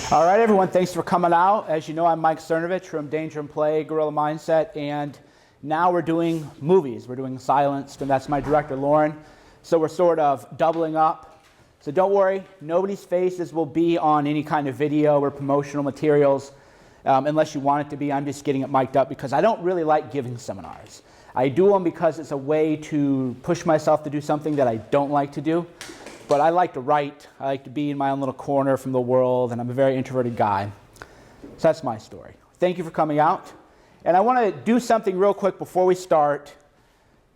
All right, everyone, thanks for coming out. As you know, I'm Mike Cernovich from Danger and Play, Guerrilla Mindset, and now we're doing movies. We're doing Silenced, and that's my director, Lauren. So we're sort of doubling up. So don't worry, nobody's faces will be on any kind of video or promotional materials unless you want it to be. I'm just getting it mic'd up because I don't really like giving seminars. I do them because it's a way to push myself to do something that I don't like to do. But I like to write, I like to be in my own little corner from the world, and I'm a very introverted guy. So that's my story. Thank you for coming out. And I want to do something real quick before we start.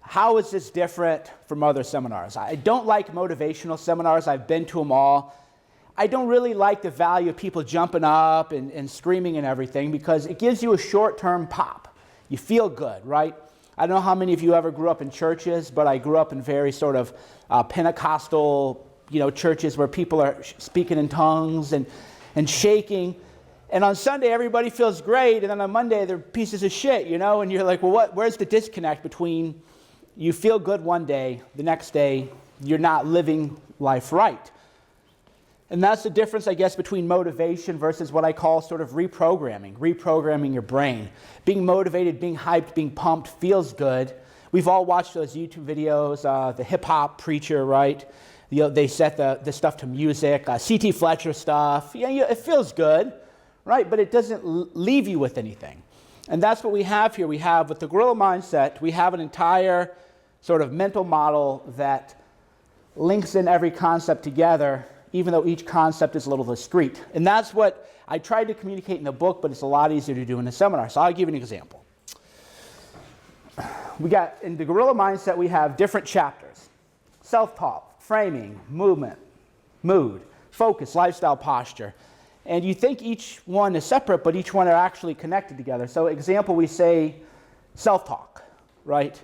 How is this different from other seminars? I don't like motivational seminars. I've been to them all. I don't really like the value of people jumping up and screaming and everything because it gives you a short-term pop. You feel good, right? I don't know how many of you ever grew up in churches, but I grew up in very sort of Pentecostal, churches where people are speaking in tongues and shaking. And on Sunday, everybody feels great, and then on Monday, they're pieces of shit, and you're like, well, where's the disconnect between you feel good one day, the next day, you're not living life right? And that's the difference, I guess, between motivation versus what I call sort of reprogramming your brain. Being motivated, being hyped, being pumped feels good. We've all watched those YouTube videos, the hip-hop preacher, right? They set the stuff to music, C.T. Fletcher stuff. It feels good, right? But it doesn't leave you with anything. And that's what we have here. We have, with the Guerrilla Mindset, we have an entire sort of mental model that links in every concept together, even though each concept is a little discrete. And that's what I tried to communicate in the book, but it's a lot easier to do in a seminar. So I'll give you an example. In the Guerrilla Mindset, we have different chapters. Self-talk, framing, movement, mood, focus, lifestyle, posture. And you think each one is separate, but each one are actually connected together. So example, we say self-talk, right?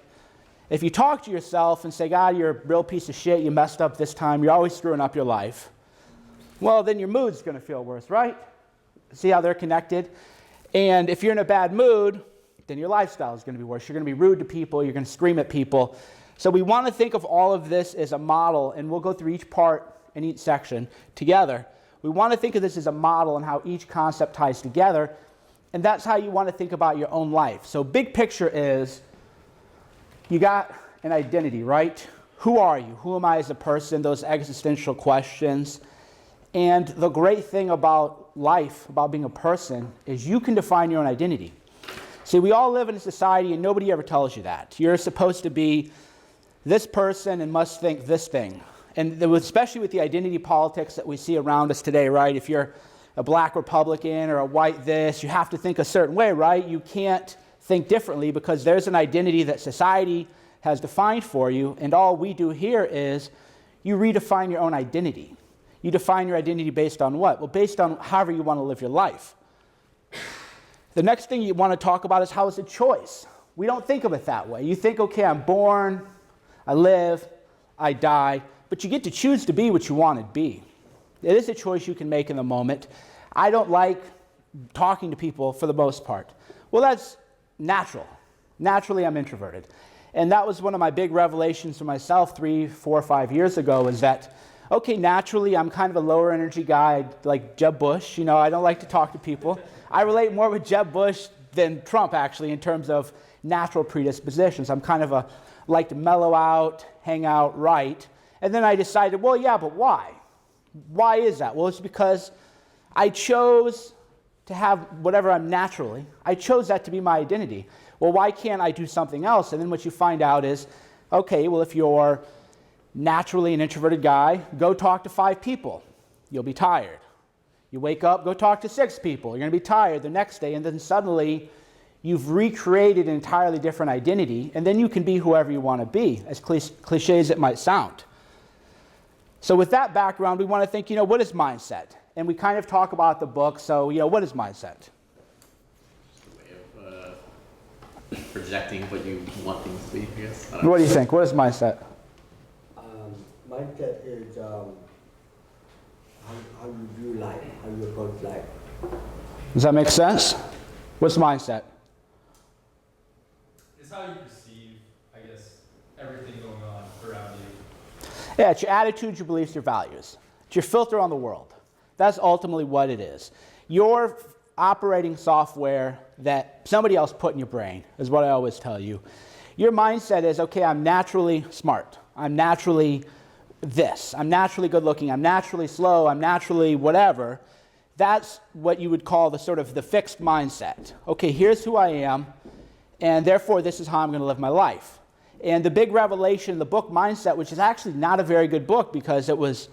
If you talk to yourself and say, God, you're a real piece of shit, you messed up this time, you're always screwing up your life, well, then your mood's going to feel worse, right? See how they're connected? And if you're in a bad mood, then your lifestyle is going to be worse. You're going to be rude to people. You're going to scream at people. So we want to think of all of this as a model, and we'll go through each part and each section together. We want to think of this as a model and how each concept ties together, and that's how you want to think about your own life. So big picture is you got an identity, right? Who are you? Who am I as a person? Those existential questions. And the great thing about life, about being a person, is you can define your own identity. See, we all live in a society and nobody ever tells you that. You're supposed to be this person and must think this thing. And especially with the identity politics that we see around us today, right? If you're a black Republican or a white this, you have to think a certain way, right? You can't think differently because there's an identity that society has defined for you, and all we do here is you redefine your own identity. You define your identity based on what? Well, based on however you want to live your life. The next thing you want to talk about is how it's a choice. We don't think of it that way. You think, okay, I'm born, I live, I die, but you get to choose to be what you want to be. It is a choice you can make in the moment. I don't like talking to people for the most part. Well, that's natural. Naturally, I'm introverted. And that was one of my big revelations for myself 3, 4, 5 years ago, is that, okay, naturally, I'm kind of a lower energy guy, like Jeb Bush. I don't like to talk to people. I relate more with Jeb Bush than Trump, actually, in terms of natural predispositions. I'm kind of like to mellow out, hang out, write. And then I decided, well, yeah, but why? Why is that? Well, it's because I chose to have whatever I'm naturally. I chose that to be my identity. Well, why can't I do something else? And then what you find out is, okay, well, if you're naturally an introverted guy, go talk to 5 people. You'll be tired. You wake up, go talk to 6 people. You're going to be tired the next day, and then suddenly you've recreated an entirely different identity, and then you can be whoever you want to be, as cliche as it might sound. So with that background, we want to think, what is mindset? And we kind of talk about the book, so, what is mindset? Just a way of projecting what you want things to be, I guess. What do you think? What is mindset? Mindset is how you view life, how you approach life. Does that make sense? What's mindset? It's how you perceive, I guess, everything going on around you. Yeah, it's your attitudes, your beliefs, your values. It's your filter on the world. That's ultimately what it is. Your operating software that somebody else put in your brain is what I always tell you. Your mindset is, okay, I'm naturally smart. I'm naturally this. I'm naturally good looking. I'm naturally slow. I'm naturally whatever. That's what you would call the sort of the fixed mindset. Okay, here's who I am, and therefore this is how I'm going to live my life. And the big revelation in the book Mindset, which is actually not a very good book because it was,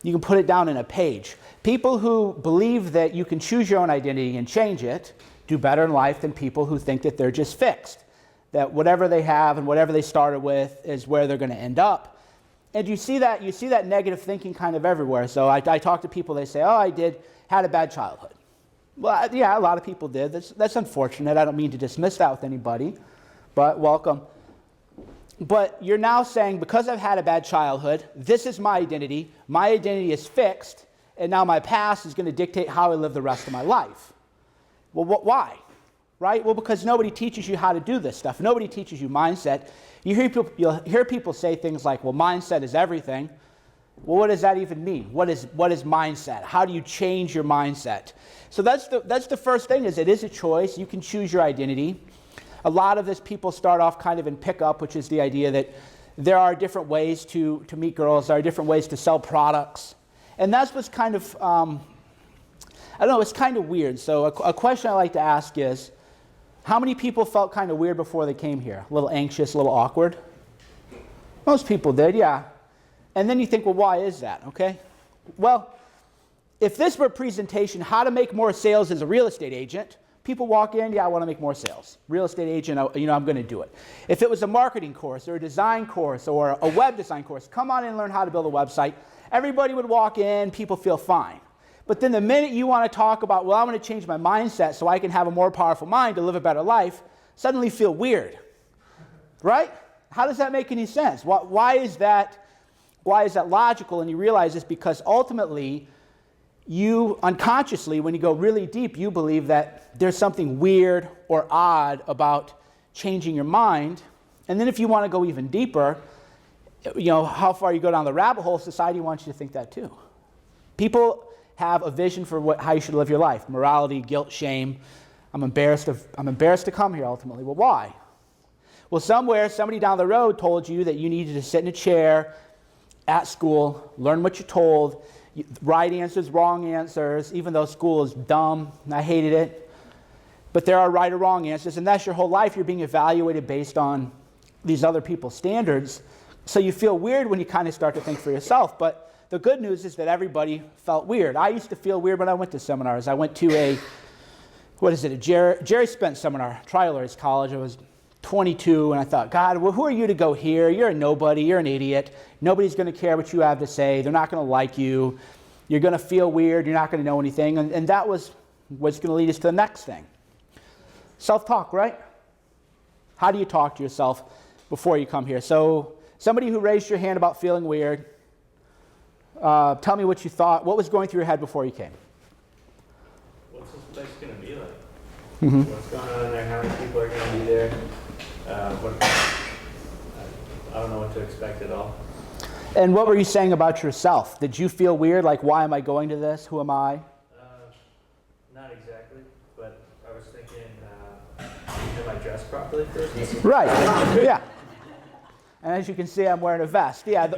you can put it down in a page. People who believe that you can choose your own identity and change it do better in life than people who think that they're just fixed, that whatever they have and whatever they started with is where they're going to end up. And you see that negative thinking kind of everywhere. So I talk to people, they say, oh, had a bad childhood. Well, yeah, a lot of people did. That's unfortunate. I don't mean to dismiss that with anybody, but welcome. But you're now saying, because I've had a bad childhood, this is my identity is fixed, and now my past is going to dictate how I live the rest of my life. Well, why? Right? Well, because nobody teaches you how to do this stuff. Nobody teaches you mindset. You'll hear people say things like, well, mindset is everything. Well, what does that even mean? What is mindset? How do you change your mindset? So that's the first thing, is it is a choice. You can choose your identity. A lot of this, people start off kind of in pickup, which is the idea that there are different ways to meet girls. There are different ways to sell products. And that's what's kind of, I don't know, it's kind of weird. So a question I like to ask is, how many people felt kind of weird before they came here? A little anxious, a little awkward? Most people did, yeah. And then you think, well, why is that, okay? Well, if this were a presentation, how to make more sales as a real estate agent, people walk in, yeah, I want to make more sales. Real estate agent, I'm going to do it. If it was a marketing course or a design course or a web design course, come on in and learn how to build a website. Everybody would walk in, people feel fine. But then the minute you want to talk about, well, I want to change my mindset so I can have a more powerful mind to live a better life, suddenly feel weird, right? How does that make any sense? Why is that logical? And you realize it's because ultimately, you unconsciously, when you go really deep, you believe that there's something weird or odd about changing your mind. And then if you want to go even deeper, how far you go down the rabbit hole, society wants you to think that too. People have a vision for how you should live your life. Morality, guilt, shame. I'm embarrassed to come here ultimately. Well, why? Well, somebody down the road told you that you needed to sit in a chair at school, learn what you're told, right answers, wrong answers, even though school is dumb, and I hated it. But there are right or wrong answers, and that's your whole life. You're being evaluated based on these other people's standards. So you feel weird when you kind of start to think for yourself. But the good news is that everybody felt weird. I used to feel weird when I went to seminars. I went to a Jerry Spence seminar, Trial Lawyers College. I was 22, and I thought, God, well, who are you to go here? You're a nobody. You're an idiot. Nobody's going to care what you have to say. They're not going to like you. You're going to feel weird. You're not going to know anything. And that was what's going to lead us to the next thing. Self-talk, right? How do you talk to yourself before you come here? So somebody who raised your hand about feeling weird, tell me what you thought. What was going through your head before you came? What's this place going to be like? Mm-hmm. What's going on in there? How many people are going to be there? I don't know what to expect at all. And what were you saying about yourself? Did you feel weird? Like, why am I going to this? Who am I? Not exactly, but I was thinking, am I dressed properly first? Right, yeah. And as you can see, I'm wearing a vest. Yeah,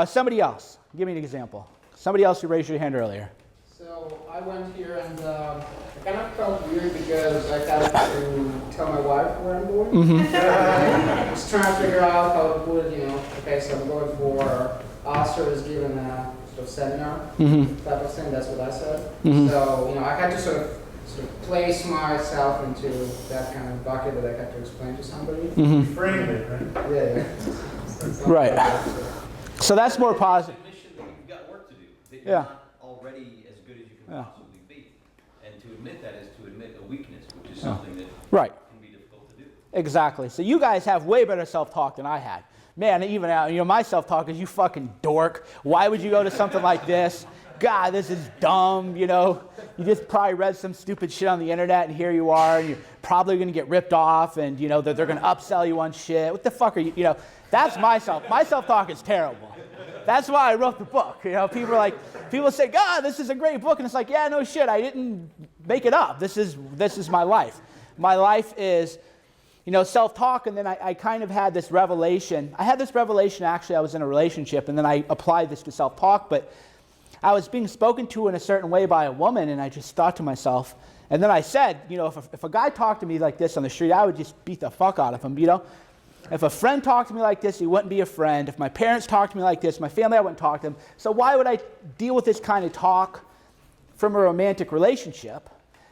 somebody else. Give me an example. Somebody else who raised your hand earlier. So I went here and I kind of felt weird because I had to tell my wife where I'm going. Mm-hmm. I was trying to figure out how it would, okay, so I'm going for Oscar is given a sort of seminar Mm-hmm. type of thing, that's what I said. Mm-hmm. So, I had to sort of place myself into that kind of bucket that I had to explain to somebody. Mm-hmm. Framed it, right? Yeah. Right. So that's more positive. Admission that you've got work to do, that you're Yeah. not already as good as you can Yeah. possibly be. And to admit that is to admit a weakness, which is something that Right. can be difficult to do. Exactly. So you guys have way better self-talk than I had. Man, even my self-talk is, you fucking dork. Why would you go to something like this? God, this is dumb, you know. You just probably read some stupid shit on the internet, and here you are, and you're probably going to get ripped off, and, you know, they're going to upsell you on shit. What the fuck are you, you know? That's my self-talk is terrible. That's why I wrote the book. You know, people say, God, this is a great book, and it's like, yeah, no shit, I didn't make it up. This is my life. My life is, you know, self-talk, and then I kind of had this revelation. I had this revelation, actually, I was in a relationship, and then I applied this to self-talk, but I was being spoken to in a certain way by a woman, and I just thought to myself, and then I said, you know, if a guy talked to me like this on the street, I would just beat the fuck out of him, you know. If a friend talked to me like this, he wouldn't be a friend. If my parents talked to me like this, my family, I wouldn't talk to them. So why would I deal with this kind of talk from a romantic relationship?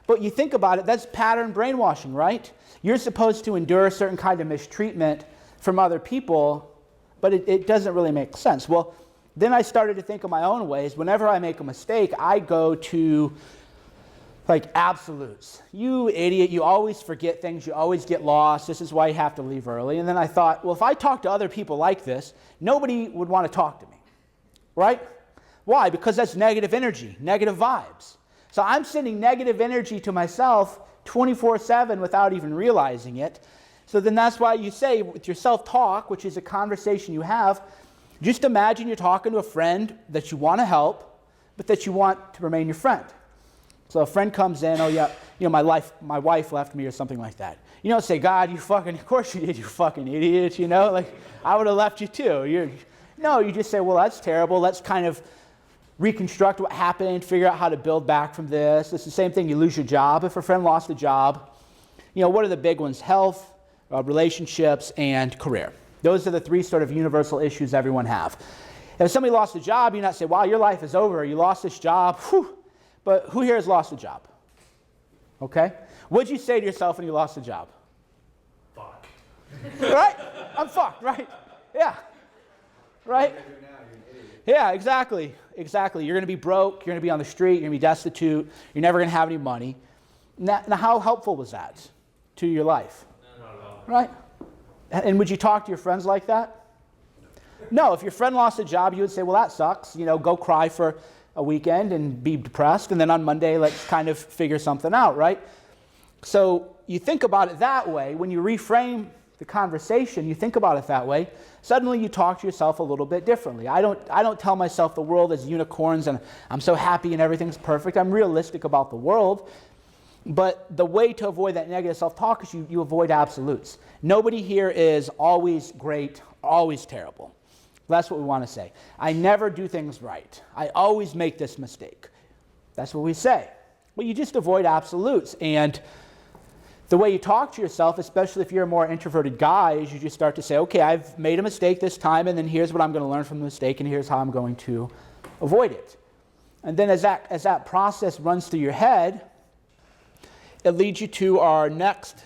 But you think about it, that's pattern brainwashing, right? You're supposed to endure a certain kind of mistreatment from other people, but it doesn't really make sense. Well, then I started to think of my own ways. Whenever I make a mistake, I go to like absolutes. You idiot, you always forget things, you always get lost, this is why you have to leave early. And then I thought, well, if I talk to other people like this, nobody would want to talk to me, right? Why? Because that's negative energy, negative vibes. So I'm sending negative energy to myself 24/7 without even realizing it. So then that's why you say with your self-talk, which is a conversation you have, just imagine you're talking to a friend that you want to help, but that you want to remain your friend. So a friend comes in, oh yeah, you know, my wife left me or something like that. You don't say, God, of course you did, you fucking idiot, you know, like I would have left you too. No, you just say, well, that's terrible. Let's kind of reconstruct what happened, figure out how to build back from this. It's the same thing, you lose your job. If a friend lost a job, you know, what are the big ones? Health, relationships, and career. Those are the three sort of universal issues everyone have. If somebody lost a job, you not say, wow, your life is over. You lost this job. Whew. But who here has lost a job? Okay? What'd you say to yourself when you lost a job? Fuck. Right? I'm fucked, right? Yeah. Right? Yeah, exactly. Exactly. You're going to be broke. You're going to be on the street. You're going to be destitute. You're never going to have any money. Now, how helpful was that to your life? Not at all. Right? And would you talk to your friends like that? No. If your friend lost a job, you would say, well, that sucks. You know, go cry for a weekend and be depressed, and then on Monday, let's kind of figure something out, right? So you think about it that way. When you reframe the conversation, you think about it that way, suddenly you talk to yourself a little bit differently. I don't tell myself the world is unicorns and I'm so happy and everything's perfect. I'm realistic about the world. But the way to avoid that negative self-talk is you avoid absolutes. Nobody here is always great, always terrible. That's what we want to say. I never do things right. I always make this mistake. That's what we say. Well, you just avoid absolutes. And the way you talk to yourself, especially if you're a more introverted guy, is you just start to say, okay, I've made a mistake this time, and then here's what I'm going to learn from the mistake, and here's how I'm going to avoid it. And then as that process runs through your head, it leads you to our next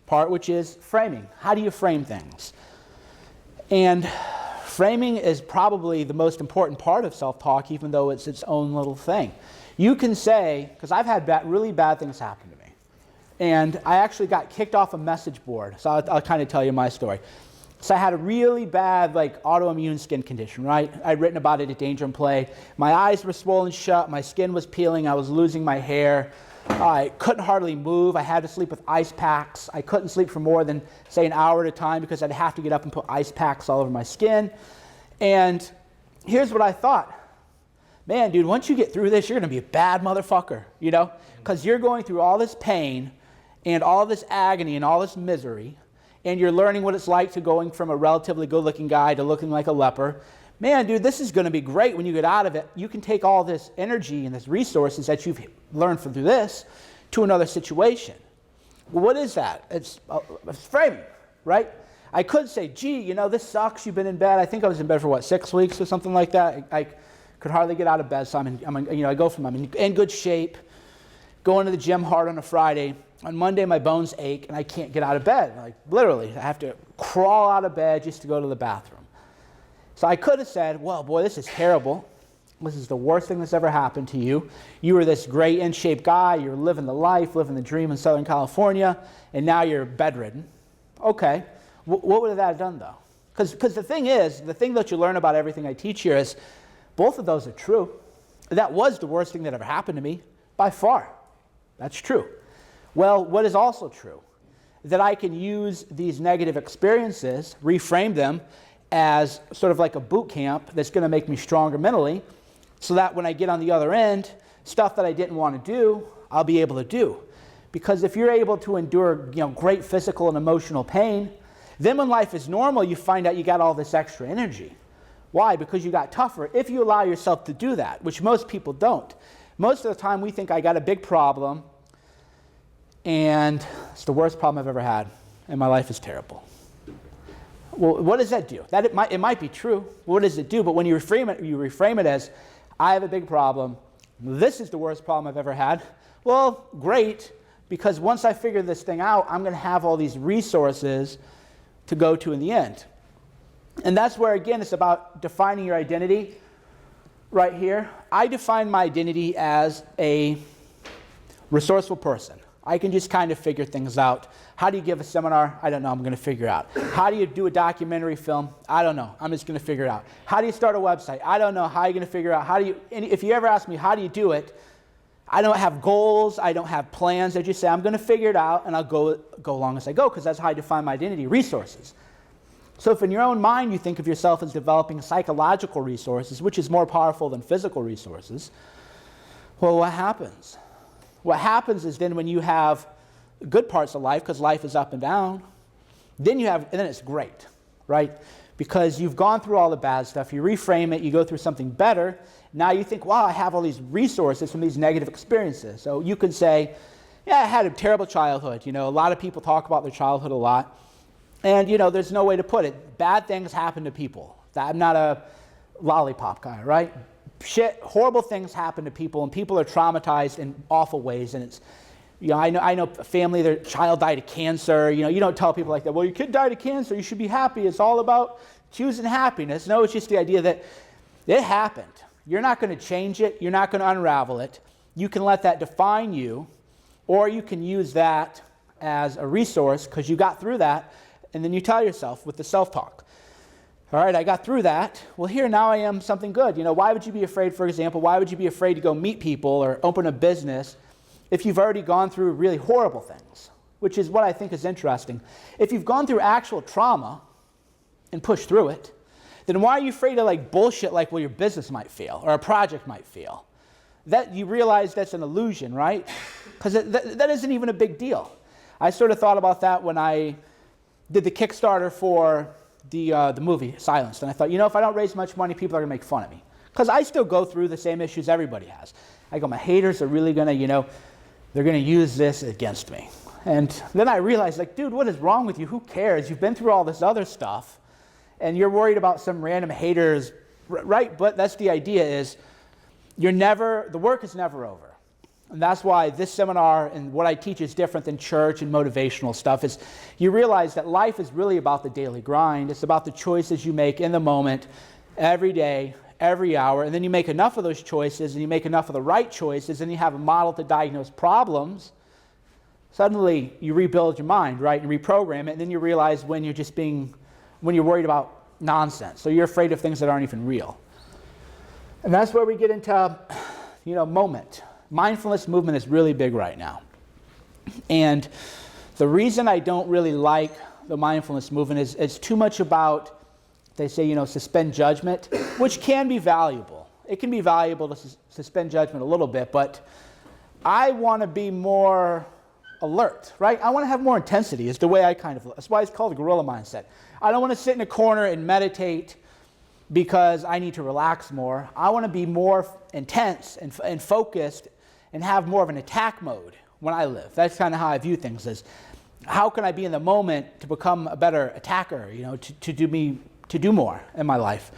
part, which is framing. How do you frame things? And framing is probably the most important part of self-talk, even though it's its own little thing. You can say, because I've had really bad things happen to me, and I actually got kicked off a message board, so I'll kind of tell you my story. So I had a really bad autoimmune skin condition, right? I'd written about it at Danger and Play. My eyes were swollen shut, my skin was peeling, I was losing my hair. I couldn't hardly move. I had to sleep with ice packs. I couldn't sleep for more than, say, an hour at a time because I'd have to get up and put ice packs all over my skin. And here's what I thought. Man, dude, once you get through this, you're going to be a bad motherfucker, you know? Because you're going through all this pain and all this agony and all this misery, and you're learning what it's like to going from a relatively good-looking guy to looking like a leper. Man, dude, this is going to be great when you get out of it. You can take all this energy and this resources that you've learned through this to another situation. Well, what is that? It's framing, right? I could say, gee, you know, this sucks. You've been in bed. I think I was in bed for, 6 weeks or something like that. I could hardly get out of bed, so I go from I'm in good shape, going to the gym hard on a Friday. On Monday, my bones ache, and I can't get out of bed. Literally, I have to crawl out of bed just to go to the bathroom. So I could have said, well, boy, this is terrible. This is the worst thing that's ever happened to you. You were this great in-shape guy. You're living the life, living the dream in Southern California, and now you're bedridden. Okay. What would that have done, though? Because the thing that you learn about everything I teach here is both of those are true. That was the worst thing that ever happened to me, by far. That's true. Well, what is also true? That I can use these negative experiences, reframe them as sort of like a boot camp that's going to make me stronger mentally, so that when I get on the other end, stuff that I didn't want to do, I'll be able to do. Because if you're able to endure, great physical and emotional pain, then when life is normal, you find out you got all this extra energy. Why? Because you got tougher if you allow yourself to do that, which most people don't. Most of the time we think I got a big problem and it's the worst problem I've ever had and my life is terrible. Well, what does that do? It might be true. What does it do? But when you reframe it as, I have a big problem, this is the worst problem I've ever had. Well, great, because once I figure this thing out, I'm going to have all these resources to go to in the end. And that's where, again, it's about defining your identity right here. I define my identity as a resourceful person. I can just kind of figure things out. How do you give a seminar? I don't know. I'm going to figure it out. How do you do a documentary film? I don't know. I'm just going to figure it out. How do you start a website? I don't know. How are you going to figure it out? If you ever ask me, how do you do it? I don't have goals. I don't have plans. I just say, I'm going to figure it out, and I'll go along as I go, because that's how I define my identity, resources. So if in your own mind you think of yourself as developing psychological resources, which is more powerful than physical resources, well, what happens? What happens is then when you have good parts of life, because life is up and down, then it's great, right? Because you've gone through all the bad stuff, you reframe it, you go through something better. Now you think, wow, I have all these resources from these negative experiences. So you can say, yeah, I had a terrible childhood. A lot of people talk about their childhood a lot. And, there's no way to put it. Bad things happen to people. I'm not a lollipop guy, right? Horrible things happen to people, and people are traumatized in awful ways. And it's, I know a family, their child died of cancer. You don't tell people like that, well, your kid died of cancer, you should be happy. It's all about choosing happiness. No, it's just the idea that it happened. You're not going to change it. You're not going to unravel it. You can let that define you, or you can use that as a resource because you got through that, and then you tell yourself with the self-talk, all right, I got through that. Well, here, now I am something good. Why would you be afraid, for example, why would you be afraid to go meet people or open a business if you've already gone through really horrible things, which is what I think is interesting. If you've gone through actual trauma and pushed through it, then why are you afraid of bullshit like, well, your business might fail or a project might fail? That you realize that's an illusion, right? Because that isn't even a big deal. I sort of thought about that when I did the Kickstarter for the movie Silenced, and I thought, if I don't raise much money, people are going to make fun of me. Because I still go through the same issues everybody has. I go, my haters are really going to, they're going to use this against me. And then I realized, dude, what is wrong with you? Who cares? You've been through all this other stuff, and you're worried about some random haters, right? But that's the idea is, the work is never over. And that's why this seminar and what I teach is different than church and motivational stuff. Is you realize that life is really about the daily grind. It's about the choices you make in the moment, every day, every hour, and then you make enough of those choices and you make enough of the right choices and you have a model to diagnose problems. Suddenly you rebuild your mind, right, and reprogram it, and then you realize when you're worried about nonsense. So you're afraid of things that aren't even real. And that's where we get into, moment. Mindfulness movement is really big right now. And the reason I don't really like the mindfulness movement is it's too much about, they say, suspend judgment, which can be valuable. It can be valuable to suspend judgment a little bit, but I want to be more alert, right? I want to have more intensity is the way I that's why it's called the gorilla mindset. I don't want to sit in a corner and meditate because I need to relax more. I want to be more intense and focused and have more of an attack mode when I live. That's kind of how I view things as, how can I be in the moment to become a better attacker, to do more in my life.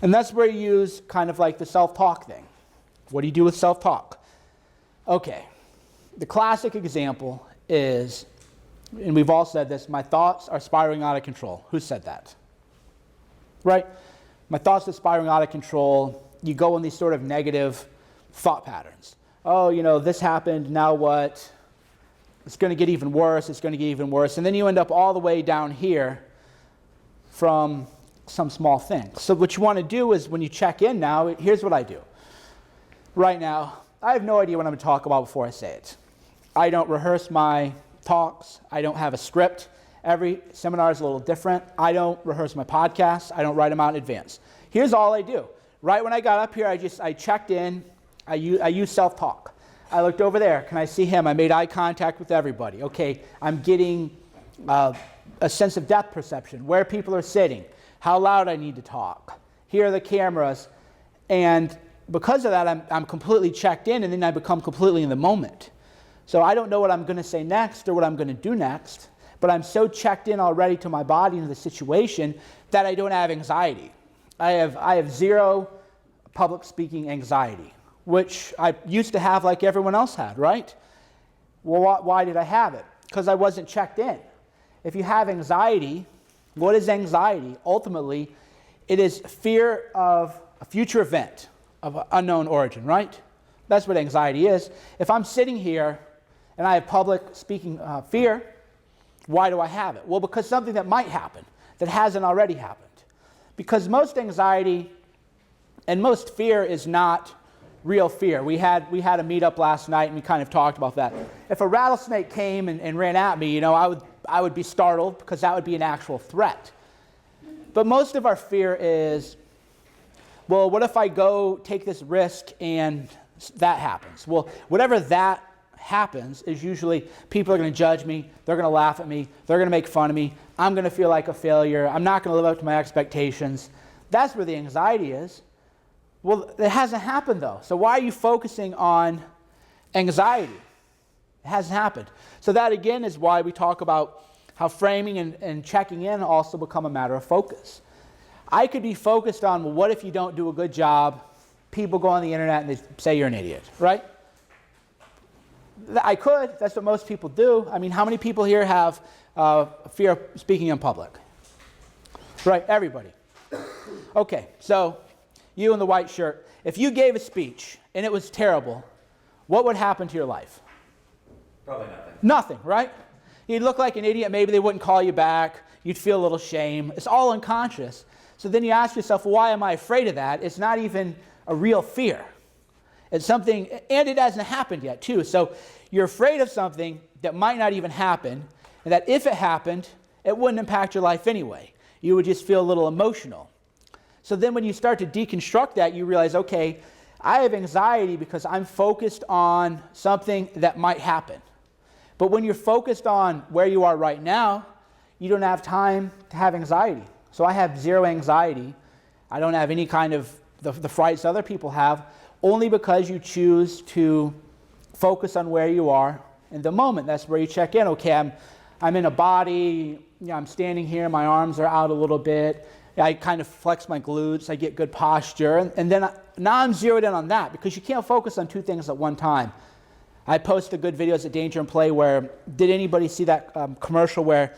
And that's where you use kind of like the self-talk thing. What do you do with self-talk? Okay, the classic example is, and we've all said this, my thoughts are spiraling out of control. Who said that? Right? My thoughts are spiraling out of control. You go in these sort of negative thought patterns. Oh, this happened, now what? It's going to get even worse, it's going to get even worse. And then you end up all the way down here from some small thing. So what you want to do is when you check in now, here's what I do. right now, I have no idea what I'm going to talk about before I say it. I don't rehearse my talks. I don't have a script. Every seminar is a little different. I don't rehearse my podcasts. I don't write them out in advance. Here's all I do. Right when I got up here, I checked in. I use self-talk. I looked over there. Can I see him? I made eye contact with everybody. Okay, I'm getting a sense of depth perception, where people are sitting, how loud I need to talk. Here are the cameras. And because of that, I'm completely checked in, and then I become completely in the moment. So I don't know what I'm going to say next or what I'm going to do next, but I'm so checked in already to my body and the situation that I don't have anxiety. I have zero public speaking anxiety, which I used to have like everyone else had, right? Well, why did I have it? Because I wasn't checked in. If you have anxiety, what is anxiety? Ultimately, it is fear of a future event of unknown origin, right? That's what anxiety is. If I'm sitting here and I have public speaking fear, why do I have it? Well, because something that might happen that hasn't already happened. Because most anxiety and most fear is not real fear. We had a meetup last night and we kind of talked about that. If a rattlesnake came and ran at me, I would be startled because that would be an actual threat. But most of our fear is, well, what if I go take this risk and that happens? Well, whatever that happens is usually people are going to judge me, they're going to laugh at me, they're going to make fun of me, I'm going to feel like a failure, I'm not going to live up to my expectations. That's where the anxiety is. Well, it hasn't happened though. So why are you focusing on anxiety? It hasn't happened. So that again is why we talk about how framing and checking in also become a matter of focus. I could be focused on, well, what if you don't do a good job? People go on the internet and they say you're an idiot, right? I could. That's what most people do. I mean, how many people here have fear of speaking in public? Right, everybody. Okay, so you in the white shirt, if you gave a speech and it was terrible, what would happen to your life? Probably nothing. Nothing, right? You'd look like an idiot. Maybe they wouldn't call you back. You'd feel a little shame. It's all unconscious. So then you ask yourself, well, why am I afraid of that? It's not even a real fear. It's something, and it hasn't happened yet, too. So you're afraid of something that might not even happen, and that if it happened, it wouldn't impact your life anyway. You would just feel a little emotional. So then when you start to deconstruct that, you realize, okay, I have anxiety because I'm focused on something that might happen. But when you're focused on where you are right now, you don't have time to have anxiety. So I have zero anxiety. I don't have any kind of the frights other people have, only because you choose to focus on where you are in the moment. That's where you check in. Okay, I'm in a body, I'm standing here, my arms are out a little bit. I kind of flex my glutes, I get good posture, and then now I'm zeroed in on that because you can't focus on two things at one time. I posted good videos at Danger and Play where, did anybody see that commercial where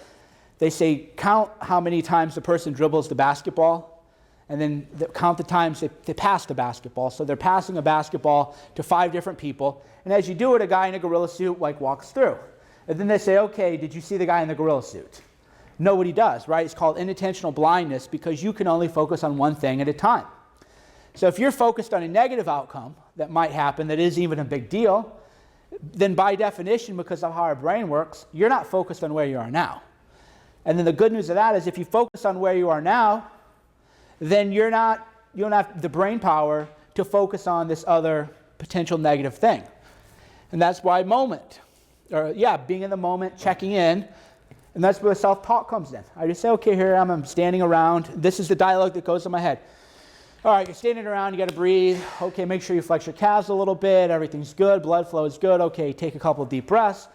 they say count how many times the person dribbles the basketball and then count the times they pass the basketball. So they're passing a basketball to 5 different people, and as you do it, a guy in a gorilla suit walks through. And then they say, okay, did you see the guy in the gorilla suit? Nobody does, right? It's called inattentional blindness because you can only focus on one thing at a time. So if you're focused on a negative outcome that might happen that isn't even a big deal, then by definition, because of how our brain works, you're not focused on where you are now. And then the good news of that is if you focus on where you are now, then you don't have the brain power to focus on this other potential negative thing. And that's why being in the moment, checking in, and that's where self-talk comes in. I just say, okay, here I'm standing around. This is the dialogue that goes in my head. All right, you're standing around, you got to breathe. Okay, make sure you flex your calves a little bit. Everything's good, blood flow is good. Okay, take a couple deep breaths.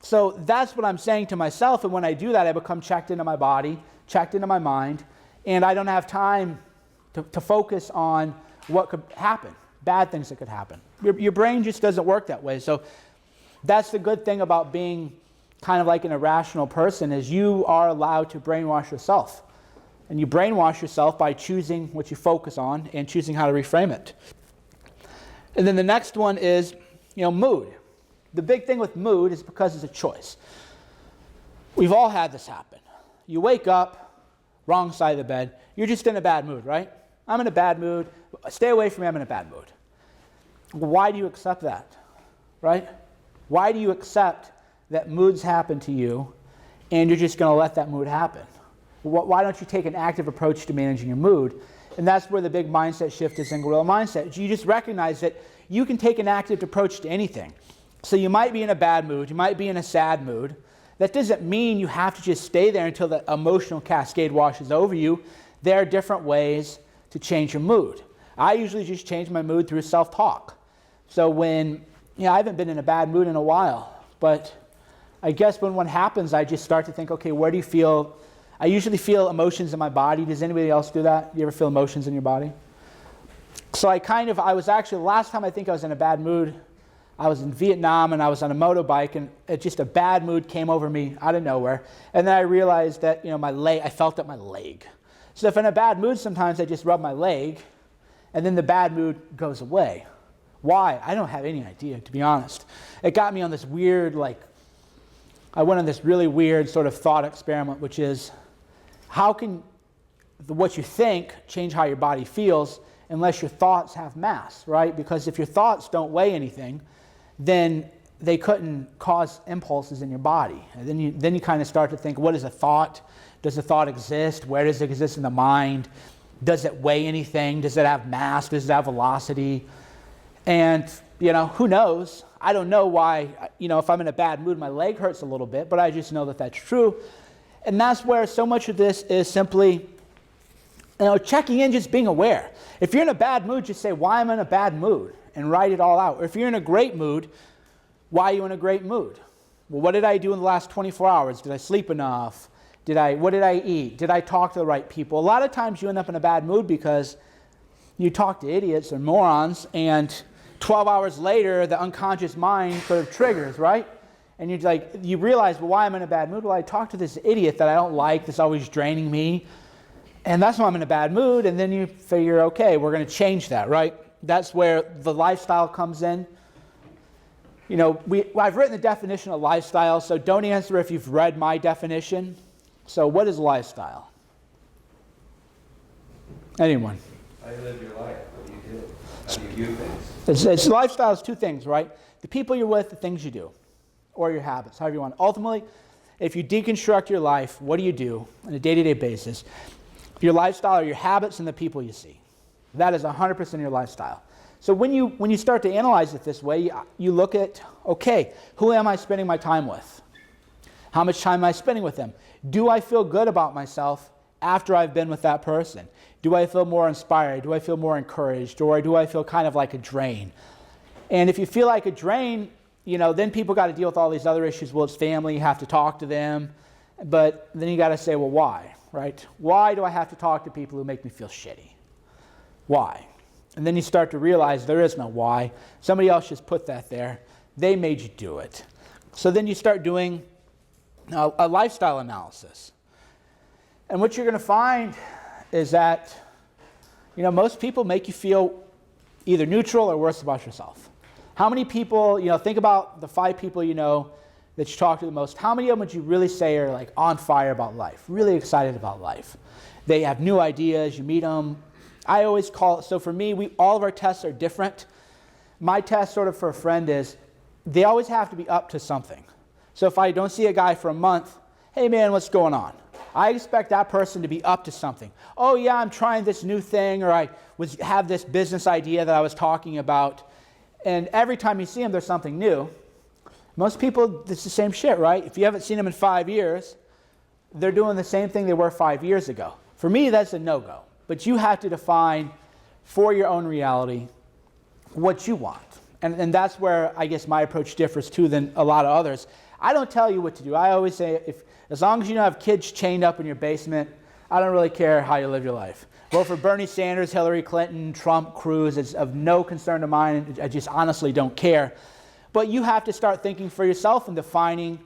So that's what I'm saying to myself, and when I do that, I become checked into my body, checked into my mind, and I don't have time to focus on what could happen, bad things that could happen. Your brain just doesn't work that way. So that's the good thing about being kind of like an irrational person, is you are allowed to brainwash yourself. And you brainwash yourself by choosing what you focus on and choosing how to reframe it. And then the next one is, mood. The big thing with mood is because it's a choice. We've all had this happen. You wake up, wrong side of the bed, you're just in a bad mood, right? I'm in a bad mood. Stay away from me, I'm in a bad mood. Why do you accept that, right? Why do you accept that moods happen to you and you're just going to let that mood happen? Why don't you take an active approach to managing your mood? And that's where the big mindset shift is in Gorilla Mindset. You just recognize that you can take an active approach to anything. So you might be in a bad mood, you might be in a sad mood. That doesn't mean you have to just stay there until the emotional cascade washes over you. There are different ways to change your mood. I usually just change my mood through self-talk. So when, I haven't been in a bad mood in a while, but I guess when one happens, I just start to think, okay, where do you feel? I usually feel emotions in my body. Does anybody else do that? You ever feel emotions in your body? So I was actually, the last time I think I was in a bad mood, I was in Vietnam and I was on a motorbike and just a bad mood came over me out of nowhere. And then I realized that, I felt at my leg. So if I'm in a bad mood, sometimes I just rub my leg and then the bad mood goes away. Why? I don't have any idea, to be honest. It got me on this weird, I went on this really weird sort of thought experiment, which is, how can what you think change how your body feels unless your thoughts have mass, right? Because if your thoughts don't weigh anything, then they couldn't cause impulses in your body. And then you kind of start to think, what is a thought? Does a thought exist? Where does it exist in the mind? Does it weigh anything? Does it have mass? Does it have velocity? And, who knows? I don't know why, if I'm in a bad mood, my leg hurts a little bit, but I just know that that's true. And that's where so much of this is simply, checking in, just being aware. If you're in a bad mood, just say, why am I in a bad mood? And write it all out. Or if you're in a great mood, why are you in a great mood? Well, what did I do in the last 24 hours? Did I sleep enough? What did I eat? Did I talk to the right people? A lot of times you end up in a bad mood because you talk to idiots or morons, and 12 hours later, the unconscious mind sort of triggers, right? And you realize, well, why am I in a bad mood? Well, I talked to this idiot that I don't like, that's always draining me, and that's why I'm in a bad mood. And then you figure, okay, we're going to change that, right? That's where the lifestyle comes in. I've written the definition of lifestyle, so don't answer if you've read my definition. So what is lifestyle? Anyone? How do you live your life? What do you do? How do you view things? It's lifestyle is two things, right? The people you're with, the things you do, or your habits, however you want. Ultimately, if you deconstruct your life, what do you do on a day-to-day basis? Your lifestyle are your habits and the people you see. That is 100% your lifestyle. So when you start to analyze it this way, you look at, okay, who am I spending my time with? How much time am I spending with them? Do I feel good about myself after I've been with that person? Do I feel more inspired? Do I feel more encouraged? Or do I feel kind of like a drain? And if you feel like a drain, then people got to deal with all these other issues. Well, it's family, you have to talk to them. But then you got to say, well, why, right? Why do I have to talk to people who make me feel shitty? Why? And then you start to realize there is no why. Somebody else just put that there. They made you do it. So then you start doing a lifestyle analysis. And what you're going to find is that, most people make you feel either neutral or worse about yourself. How many people, think about the 5 people that you talk to the most. How many of them would you really say are on fire about life, really excited about life? They have new ideas, you meet them. I always call it, so for me, all of our tests are different. My test sort of for a friend is, they always have to be up to something. So if I don't see a guy for a month, hey man, what's going on? I expect that person to be up to something. Oh yeah, I'm trying this new thing, or I have this business idea that I was talking about. And every time you see them, there's something new. Most people, it's the same shit, right? If you haven't seen them in 5 years, they're doing the same thing they were 5 years ago. For me, that's a no-go. But you have to define for your own reality what you want. And that's where I guess my approach differs too than a lot of others. I don't tell you what to do. I always say, as long as you don't have kids chained up in your basement, I don't really care how you live your life. Vote for Bernie Sanders, Hillary Clinton, Trump, Cruz. It's of no concern to mine. I just honestly don't care. But you have to start thinking for yourself and defining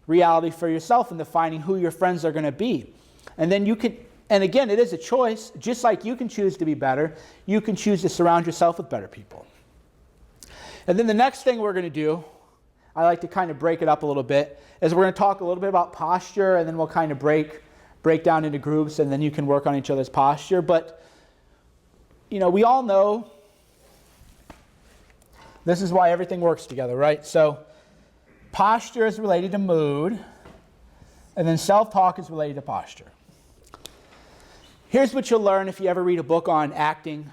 reality for yourself and defining who your friends are going to be. And then you can, and again, it is a choice. Just like you can choose to be better, you can choose to surround yourself with better people. And then the next thing we're going to do, I like to kind of break it up a little bit, is we're going to talk a little bit about posture, and then we'll kind of break down into groups, and then you can work on each other's posture. But, we all know This is why everything works together, right? So posture is related to mood, and then self-talk is related to posture. Here's what you'll learn if you ever read a book on acting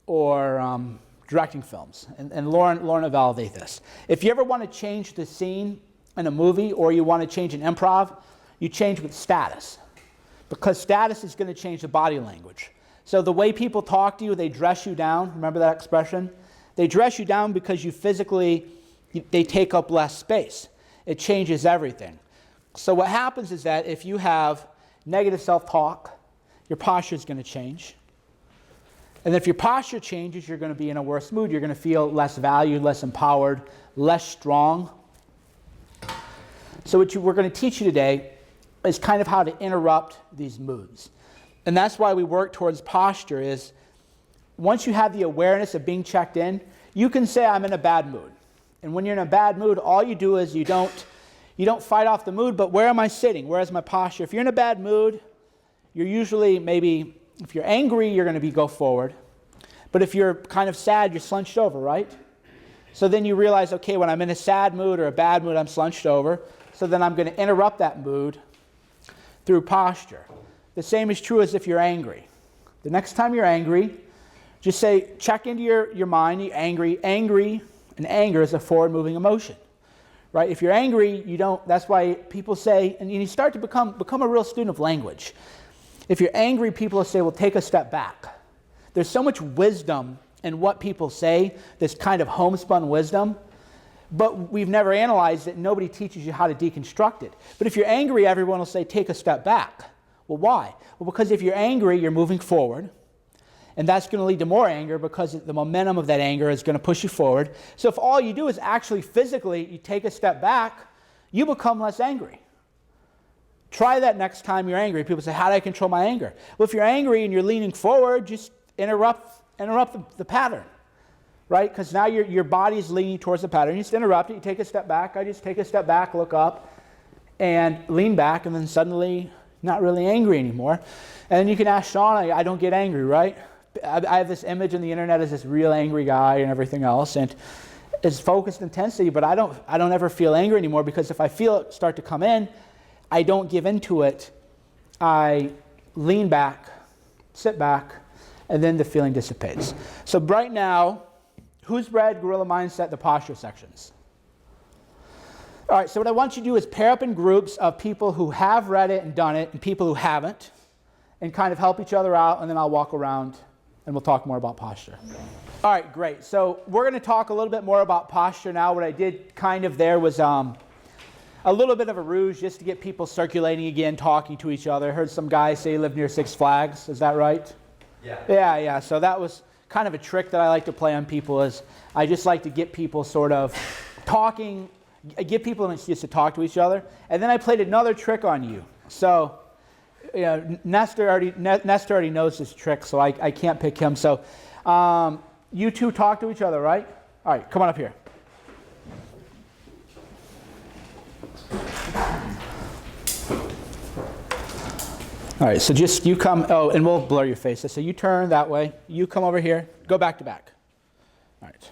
or directing films, and Lauren will validate this. If you ever want to change the scene in a movie or you want to change an improv, you change with status, because status is going to change the body language. So the way people talk to you, they dress you down. Remember that expression? They dress you down because they take up less space. It changes everything. So what happens is that if you have negative self-talk, your posture is going to change. And if your posture changes, you're going to be in a worse mood. You're going to feel less valued, less empowered, less strong. So what we're going to teach you today is kind of how to interrupt these moods. And that's why we work towards posture is once you have the awareness of being checked in, you can say, I'm in a bad mood. And when you're in a bad mood, all you do is you don't fight off the mood, but where am I sitting? Where is my posture? If you're in a bad mood, you're usually maybe, if you're angry, you're going to go forward. But if you're kind of sad, you're slunched over, right? So then you realize, okay, when I'm in a sad mood or a bad mood, I'm slunched over. So then I'm going to interrupt that mood through posture. The same is true as if you're angry. The next time you're angry, just say, check into your mind, you're angry. Angry and anger is a forward-moving emotion, right? If you're angry, that's why people say, and you start to become a real student of language. If you're angry, people will say, well, take a step back. There's so much wisdom in what people say, this kind of homespun wisdom, but we've never analyzed it, and nobody teaches you how to deconstruct it. But if you're angry, everyone will say, take a step back. Well, why? Well, because if you're angry, you're moving forward, and that's going to lead to more anger because the momentum of that anger is going to push you forward. So if all you do is actually physically, you take a step back, you become less angry. Try that next time you're angry. People say, how do I control my anger? Well, if you're angry and you're leaning forward, just interrupt the pattern, right? Because now your body's leaning towards the pattern. You just interrupt it. You take a step back. I just take a step back, look up, and lean back, and then suddenly not really angry anymore. And then you can ask Sean, I don't get angry, right? I have this image on the internet as this real angry guy and everything else, and it's focused intensity, but I don't ever feel angry anymore, because if I feel it start to come in, I don't give into it. I lean back, sit back, and then the feeling dissipates. So right now, who's read Gorilla Mindset, the posture sections? All right, so what I want you to do is pair up in groups of people who have read it and done it and people who haven't, and kind of help each other out, and then I'll walk around and we'll talk more about posture. All right, great. So we're going to talk a little bit more about posture now. What I did kind of there was a little bit of a ruse just to get people circulating again, talking to each other. I heard some guy say he lived near Six Flags. Is that right? Yeah. Yeah. So that was kind of a trick that I like to play on people, is I just like to get people sort of talking, give people an excuse to talk to each other. And then I played another trick on you. So Nestor already knows this trick, so I can't pick him. So you two talk to each other, right? All right, come on up here. All right, so just you come, and we'll blur your faces. So you turn that way, you come over here, go back to back. All right.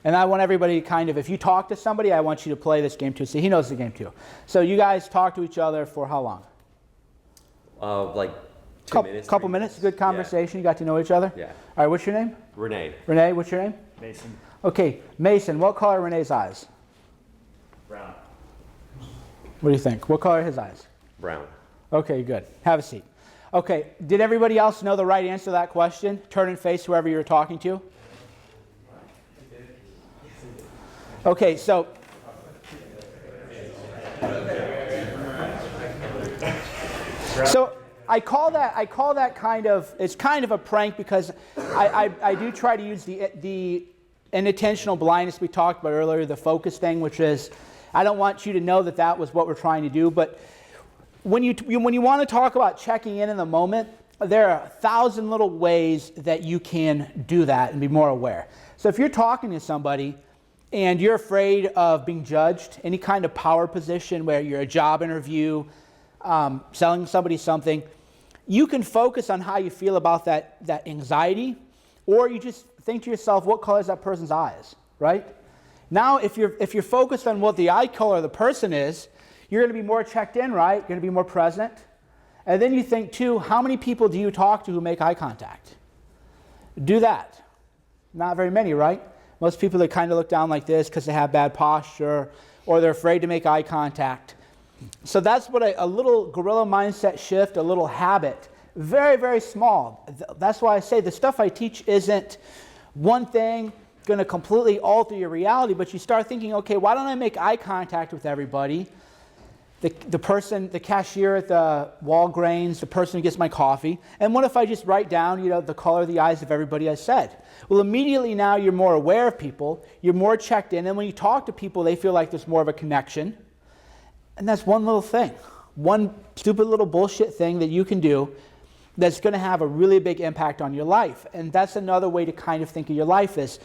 And I want everybody kind of, if you talk to somebody, I want you to play this game too. So he knows the game too. So you guys talk to each other for how long? Like 2 minutes. Couple minutes, good conversation. Yeah. You got to know each other? Yeah. All right, what's your name? Renee. Renee, what's your name? Mason. Okay, Mason, what color are Renee's eyes? Brown. What do you think? What color are his eyes? Brown. Okay, good. Have a seat. Okay, did everybody else know the right answer to that question? Turn and face whoever you were talking to. Okay, so I call that kind of, it's kind of a prank, because I do try to use the inattentional blindness we talked about earlier, the focus thing, which is, I don't want you to know that was what we're trying to do, but when you want to talk about checking in the moment, there are 1,000 little ways that you can do that and be more aware. So if you're talking to somebody and you're afraid of being judged, any kind of power position where you're a job interview, selling somebody something, you can focus on how you feel about that anxiety, or you just think to yourself, what color is that person's eyes? right? Now, if you're focused on what the eye color of the person is, you're going to be more checked in, right? You're going to be more present. And then you think, too, how many people do you talk to who make eye contact? Do that. Not very many, right? Most people, they kind of look down like this because they have bad posture or they're afraid to make eye contact. So that's what a little gorilla mindset shift, a little habit, very, very small. That's why I say the stuff I teach isn't one thing going to completely alter your reality, but you start thinking, okay, why don't I make eye contact with everybody? The person, the cashier at the Walgreens, the person who gets my coffee, and what if I just write down, the color of the eyes of everybody I said? Well, immediately now you're more aware of people, you're more checked in, and when you talk to people, they feel like there's more of a connection. And that's one little thing, one stupid little bullshit thing that you can do that's going to have a really big impact on your life. And that's another way to kind of think of your life is,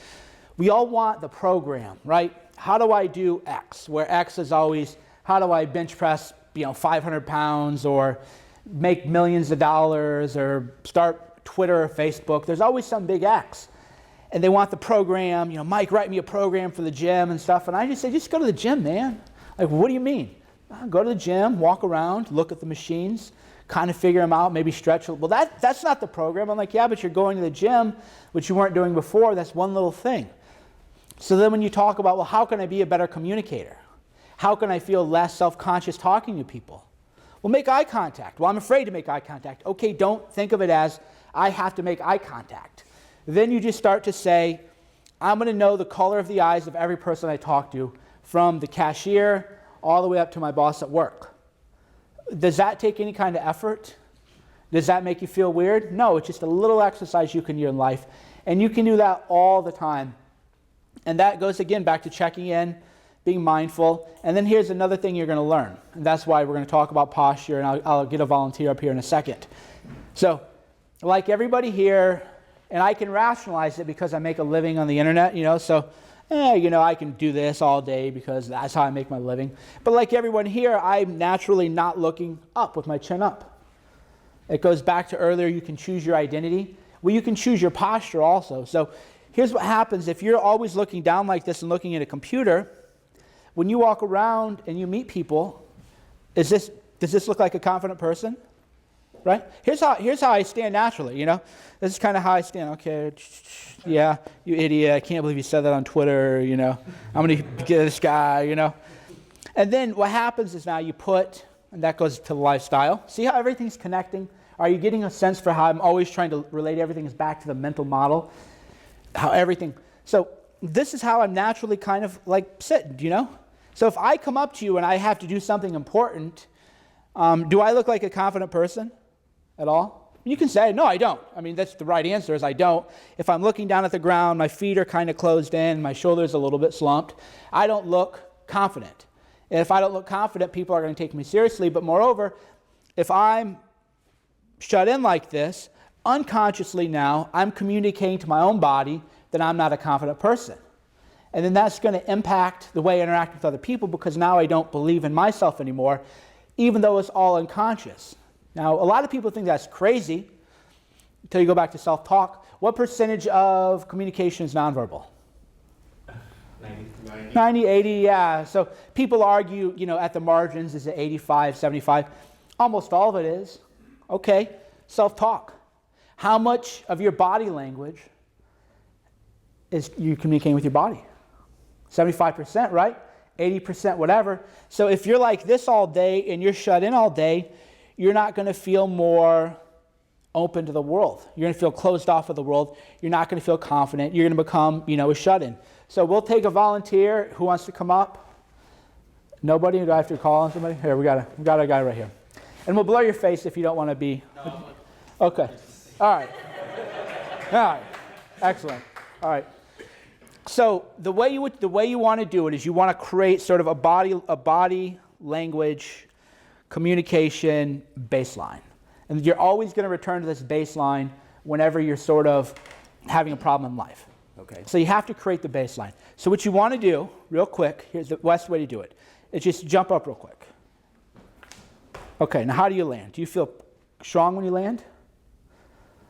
we all want the program, right? How do I do X? Where X is always, how do I bench press, 500 pounds or make millions of dollars or start Twitter or Facebook? There's always some big X. And they want the program, Mike, write me a program for the gym and stuff. And I just say, just go to the gym, man. Like, what do you mean? Go to the gym, walk around, look at the machines, kind of figure them out, maybe stretch. Well, that's not the program. I'm like, yeah, but you're going to the gym, which you weren't doing before. That's one little thing. So then when you talk about, well, how can I be a better communicator? How can I feel less self-conscious talking to people? Well, make eye contact. Well, I'm afraid to make eye contact. Okay, don't think of it as I have to make eye contact. Then you just start to say, I'm going to know the color of the eyes of every person I talk to, from the cashier all the way up to my boss at work. Does that take any kind of effort? Does that make you feel weird? No, it's just a little exercise you can do in life. And you can do that all the time. And that goes, again, back to checking in, being mindful. And then here's another thing you're going to learn. And that's why we're going to talk about posture, and I'll get a volunteer up here in a second. So, like everybody here, and I can rationalize it because I make a living on the internet, so, I can do this all day because that's how I make my living. But like everyone here, I'm naturally not looking up with my chin up. It goes back to earlier, you can choose your identity. Well, you can choose your posture also. So here's what happens if you're always looking down like this and looking at a computer. When you walk around and you meet people, does this look like a confident person? Right? Here's how I stand naturally, This is kind of how I stand. Okay, yeah, you idiot. I can't believe you said that on Twitter, I'm going to get this guy, And then what happens is now you put, and that goes to lifestyle. See how everything's connecting? Are you getting a sense for how I'm always trying to relate everything back to the mental model? So this is how I'm naturally kind of like sitting, So if I come up to you and I have to do something important, do I look like a confident person at all? You can say, no, I don't. I mean, that's the right answer is I don't. If I'm looking down at the ground, my feet are kind of closed in, my shoulders a little bit slumped, I don't look confident. And if I don't look confident, people are going to take me seriously. But moreover, if I'm shut in like this, unconsciously now, I'm communicating to my own body that I'm not a confident person. And then that's going to impact the way I interact with other people because now I don't believe in myself anymore, even though it's all unconscious. Now, a lot of people think that's crazy until you go back to self-talk. What percentage of communication is nonverbal? 90, 80, yeah. So people argue, at the margins, is it 85, 75? Almost all of it is. Okay, self-talk. How much of your body language is you communicating with your body? 75%, right? 80%, whatever. So if you're like this all day and you're shut in all day, you're not going to feel more open to the world. You're going to feel closed off of the world. You're not going to feel confident. You're going to become, a shut-in. So we'll take a volunteer who wants to come up. Nobody? Do I have to call on somebody? Here, we got a guy right here. And we'll blur your face if you don't want to be. No, okay. All right. All right. Excellent. All right. So the way you want to do it is you want to create sort of a body language communication baseline. And you're always going to return to this baseline whenever you're sort of having a problem in life. Okay. So you have to create the baseline. So what you want to do, real quick, here's the best way to do it, is just jump up real quick. Okay, now how do you land? Do you feel strong when you land?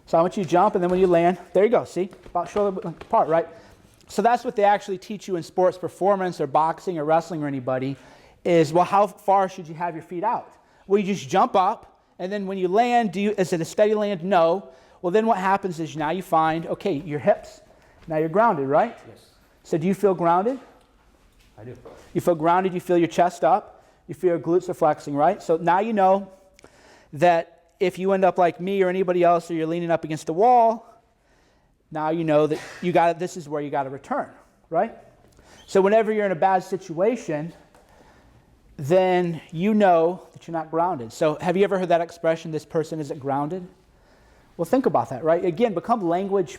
So I want you to jump, and then when you land, there you go, see? About shoulder apart, right? So that's what they actually teach you in sports performance or boxing or wrestling or anybody is, well, how far should you have your feet out? Well, you just jump up, and then when you land, is it a steady land? No. Well, then what happens is now you find, okay, your hips, now you're grounded, right? Yes, So do you feel grounded? I do. You feel grounded, you feel your chest up, you feel your glutes are flexing, right? So now you know that if you end up like me or anybody else, or you're leaning up against the wall, now you know that this is where you got to return, right? So whenever you're in a bad situation, then you know that you're not grounded. So have you ever heard that expression, this person isn't grounded? Well, think about that, right? Again, become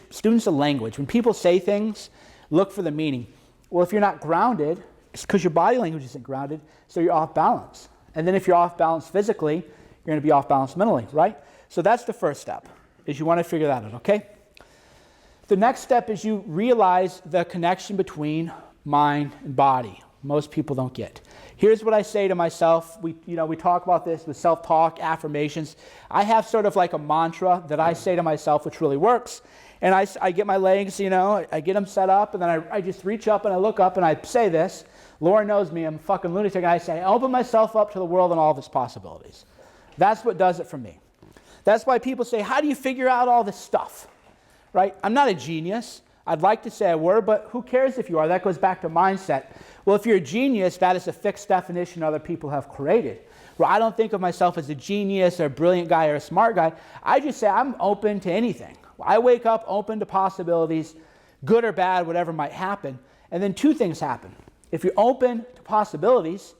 students of language. When people say things, look for the meaning. Well, if you're not grounded, it's because your body language isn't grounded, so you're off balance. And then if you're off balance physically, you're going to be off balance mentally, right? So that's the first step, is you want to figure that out, okay? The next step is you realize the connection between mind and body. Most people don't get. Here's what I say to myself. We talk about this with self-talk, affirmations. I have sort of like a mantra that I say to myself, which really works. And I get my legs, I get them set up, and then I just reach up and I look up and I say this. Lauren knows me, I'm a fucking lunatic, and I say, I open myself up to the world and all of its possibilities. That's what does it for me. That's why people say, how do you figure out all this stuff? Right? I'm not a genius. I'd like to say I were, but who cares if you are? That goes back to mindset. Well, if you're a genius, that is a fixed definition other people have created. Well, I don't think of myself as a genius or a brilliant guy or a smart guy. I just say I'm open to anything. I wake up open to possibilities, good or bad, whatever might happen. And then two things happen. If you're open to possibilities,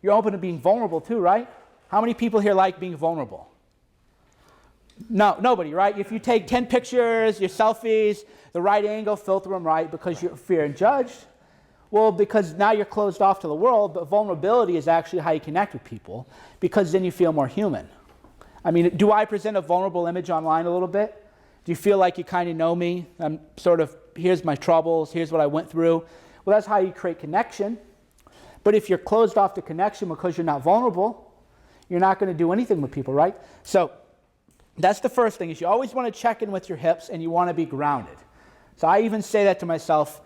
you're open to being vulnerable too, right? How many people here like being vulnerable? No, nobody, right? If you take 10 pictures, your selfies, the right angle, filter them right because you're fearing judged. Well, because now you're closed off to the world, but vulnerability is actually how you connect with people because then you feel more human. I mean, do I present a vulnerable image online a little bit? Do you feel like you kind of know me? I'm sort of, here's my troubles, here's what I went through. Well, that's how you create connection. But if you're closed off to connection because you're not vulnerable, you're not going to do anything with people, right? So that's the first thing, is you always want to check in with your hips and you want to be grounded. So I even say that to myself,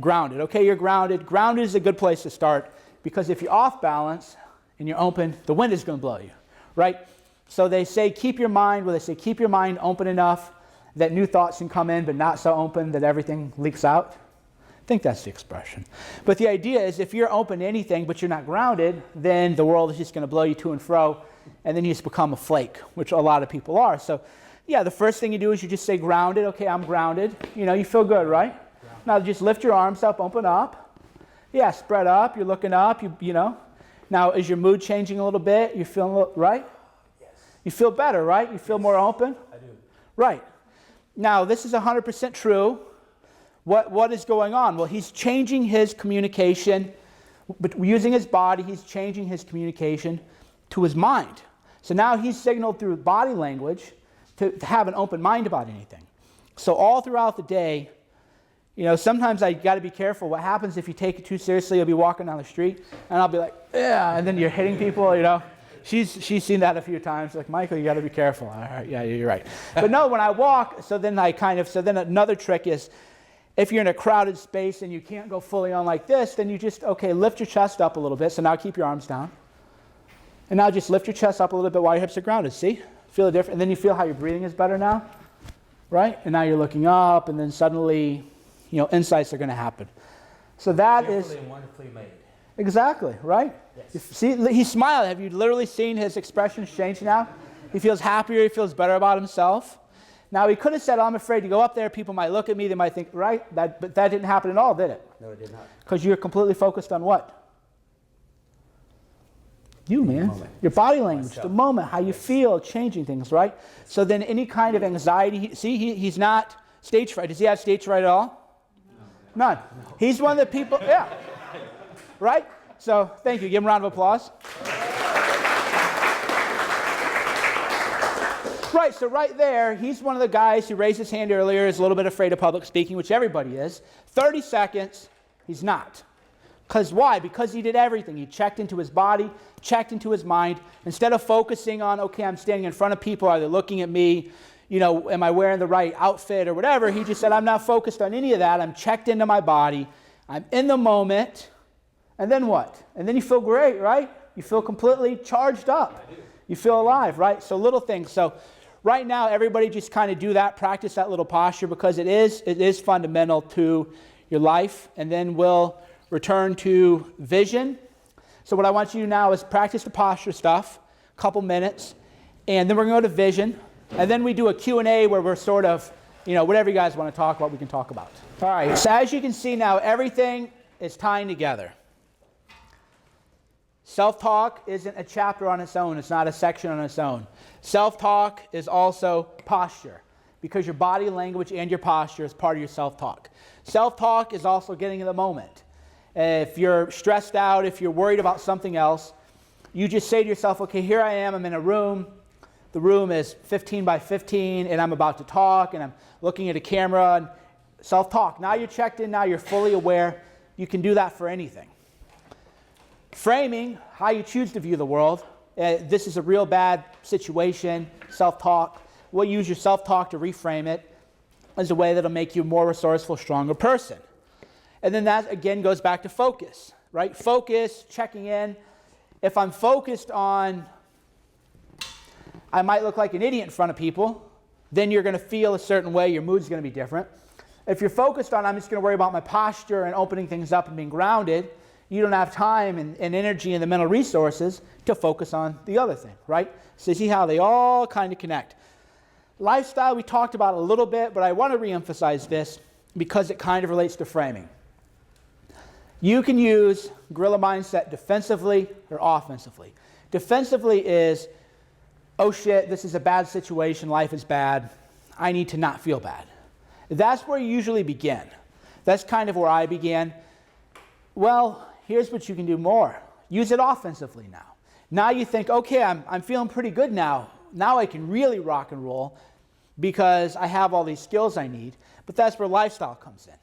grounded. Okay, you're grounded. Grounded is a good place to start because if you're off balance and you're open, the wind is going to blow you, right? So they say keep your mind open enough that new thoughts can come in, but not so open that everything leaks out. I think that's the expression. But the idea is if you're open to anything, but you're not grounded, then the world is just going to blow you to and fro, and then you just become a flake, which a lot of people are. So, yeah, the first thing you do is you just say grounded. Okay, I'm grounded. You feel good, right? Now just lift your arms up, open up. Yeah, spread up. You're looking up. Now, is your mood changing a little bit? You feeling right? Yes. You feel better, right? You feel more open? I do. Right. Now, this is 100% true. What is going on? Well, he's changing his communication, but using his body, he's changing his communication to his mind. So now he's signaled through body language to have an open mind about anything. So all throughout the day, sometimes I got to be careful. What happens if you take it too seriously? You'll be walking down the street, and I'll be like, yeah, and then you're hitting people, She's seen that a few times. Like, Michael, you got to be careful. All right, yeah, you're right. But no, when I walk, so then another trick is, if you're in a crowded space and you can't go fully on like this, then you just, lift your chest up a little bit. So now keep your arms down. And now just lift your chest up a little bit while your hips are grounded. See? Feel the difference. And then you feel how your breathing is better now, right? And now you're looking up, and then suddenly, insights are going to happen. So that is wonderfully made. Exactly, right? Yes. See, he's smiling. Have you literally seen his expressions change now? He feels happier. He feels better about himself. Now, he could have said, I'm afraid to go up there. People might look at me. They might think, right? But that didn't happen at all, did it? No, it did not. Because you're completely focused on what? You, man. moment. Your body language, Myself. the moment, how you feel, changing things, right? So then any kind of anxiety, he's not stage fright. Does he have stage fright at all? No. None. No. He's one of the people, yeah. Right? So thank you. Give him a round of applause. Right, so right there, he's one of the guys who raised his hand earlier, is a little bit afraid of public speaking, which everybody is. 30 seconds, he's not. Because why? Because he did everything. He checked into his body, checked into his mind. Instead of focusing on, okay, I'm standing in front of people, are they looking at me? am I wearing the right outfit or whatever? He just said, I'm not focused on any of that. I'm checked into my body. I'm in the moment. And then what? And then you feel great, right? You feel completely charged up. You feel alive, right? So little things. So right now, everybody just kind of do that, practice that little posture, because it is fundamental to your life. And then we'll return to vision. So what I want you to do now is practice the posture stuff, a couple minutes, and then we're going to go to vision. And then we do a Q&A where we're sort of, whatever you guys want to talk about, we can talk about. All right, so as you can see now, everything is tying together. Self-talk isn't a chapter on its own. It's not a section on its own. Self-talk is also posture, because your body language and your posture is part of your self-talk. Self-talk is also getting in the moment. If you're stressed out, if you're worried about something else, you just say to yourself, okay, here I am, I'm in a room. The room is 15 by 15, and I'm about to talk, and I'm looking at a camera, and self-talk. Now you're checked in, now you're fully aware. You can do that for anything. Framing, how you choose to view the world. This is a real bad situation, self-talk. We'll use your self-talk to reframe it as a way that'll make you a more resourceful, stronger person. And then that, again, goes back to focus, right? Focus, checking in. If I'm focused on, I might look like an idiot in front of people, then you're going to feel a certain way. Your mood's going to be different. If you're focused on, I'm just going to worry about my posture and opening things up and being grounded, you don't have time and energy and the mental resources to focus on the other thing, right? So see how they all kind of connect. Lifestyle we talked about a little bit, but I want to reemphasize this because it kind of relates to framing. You can use gorilla mindset defensively or offensively. Defensively is, oh shit, this is a bad situation, life is bad, I need to not feel bad. That's where you usually begin. That's kind of where I began. Well, here's what you can do more. Use it offensively now. Now you think, okay, I'm feeling pretty good now. Now I can really rock and roll because I have all these skills I need. But that's where lifestyle comes in.